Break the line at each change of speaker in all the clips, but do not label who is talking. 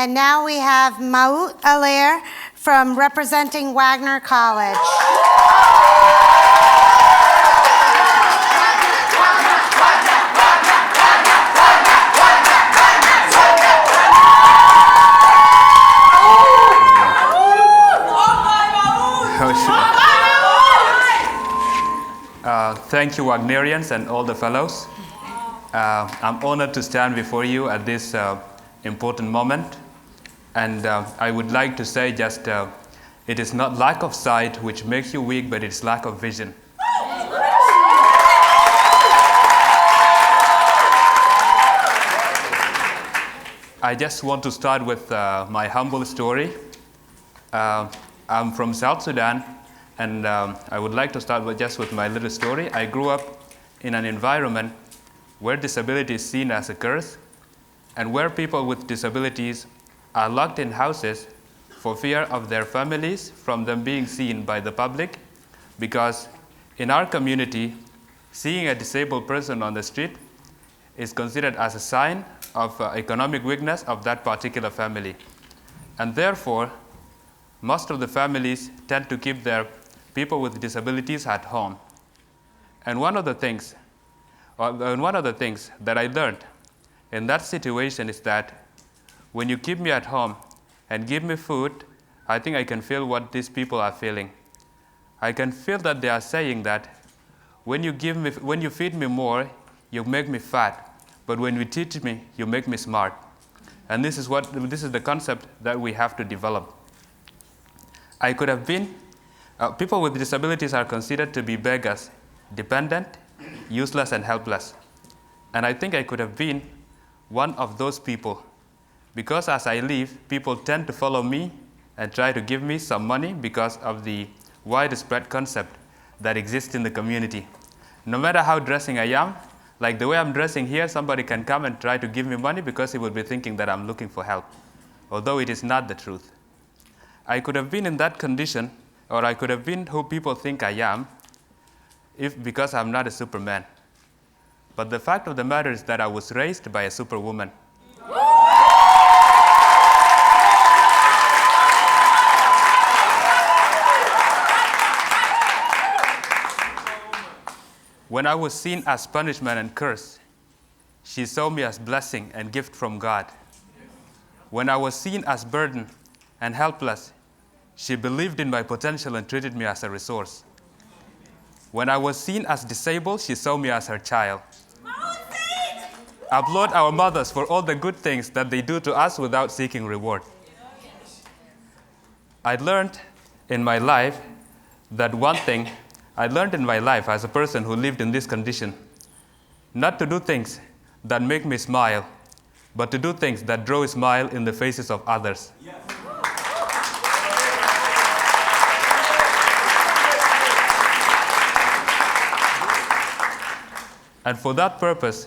And now we have Mauot from representing Wagner College.
Thank you, Wagnerians and all the fellows. I'm honored to stand before you at this important moment. And I would like to say just, it is not lack of sight which makes you weak, but it's lack of vision. I just want to start with my humble story. I'm from South Sudan. And I would like to start with my little story. I grew up in an environment where disability is seen as a curse, and where people with disabilities are locked in houses for fear of their families from them being seen by the public, because in our community, seeing a disabled person on the street is considered as a sign of economic weakness of that particular family. And therefore, most of the families tend to keep their people with disabilities at home. And one of the things that I learned in that situation is that when you keep me at home and give me food, I think I can feel what these people are feeling. I can feel that they are saying that when you feed me more, you make me fat, but when you teach me, you make me smart. And this is the concept that we have to develop. I could have been people with disabilities are considered to be beggars, dependent, useless, and helpless. And I think I could have been one of those people, because as I leave, people tend to follow me and try to give me some money because of the widespread concept that exists in the community. No matter how dressing I am, like the way I'm dressing here, somebody can come and try to give me money because he will be thinking that I'm looking for help, although it is not the truth. I could have been in that condition, or I could have been who people think I am, because I'm not a Superman. But the fact of the matter is that I was raised by a superwoman. When I was seen as punishment and curse, she saw me as blessing and gift from God. When I was seen as burden and helpless, she believed in my potential and treated me as a resource. When I was seen as disabled, she saw me as her child. Applaud our mothers for all the good things that they do to us without seeking reward. I learned in my life as a person who lived in this condition, not to do things that make me smile, but to do things that draw a smile in the faces of others. Yes. And for that purpose,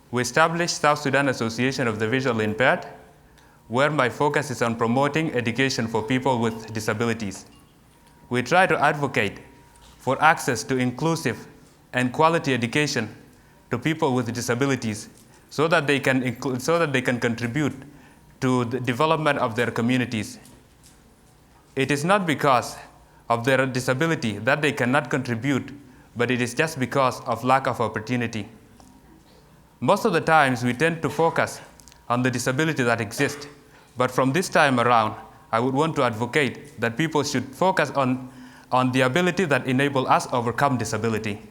we established South Sudan Association of the Visually Impaired, where my focus is on promoting education for people with disabilities. We try to advocate for access to inclusive and quality education to people with disabilities so that they can contribute to the development of their communities. It is not because of their disability that they cannot contribute, but it is just because of lack of opportunity. Most of the times, we tend to focus on the disability that exists, but from this time around, I would want to advocate that people should focus on the ability that enable us overcome disability.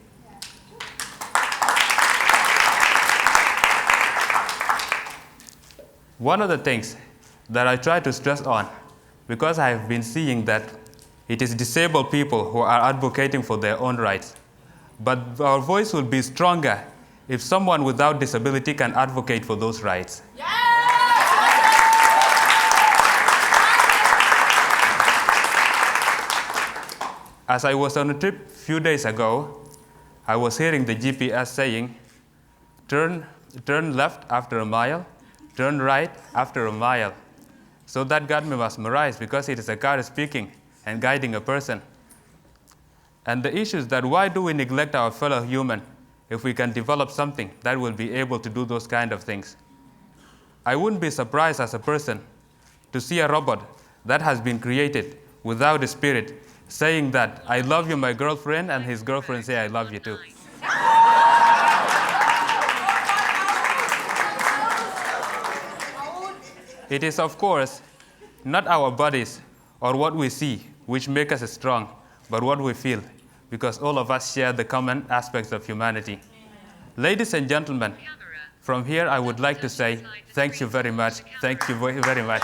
One of the things that I try to stress on, because I have been seeing that it is disabled people who are advocating for their own rights. But our voice will be stronger if someone without disability can advocate for those rights. Yeah! As I was on a trip a few days ago, I was hearing the GPS saying, turn left after a mile, turn right after a mile. So that got me mesmerized, because it is a car speaking and guiding a person. And the issue is that why do we neglect our fellow human if we can develop something that will be able to do those kind of things? I wouldn't be surprised as a person to see a robot that has been created without a spirit saying that, I love you, my girlfriend, and his girlfriend say, I love you too. It is, of course, not our bodies or what we see which make us strong, but what we feel, because all of us share the common aspects of humanity. Ladies and gentlemen, from here I would like to say thank you very much. Thank you very much.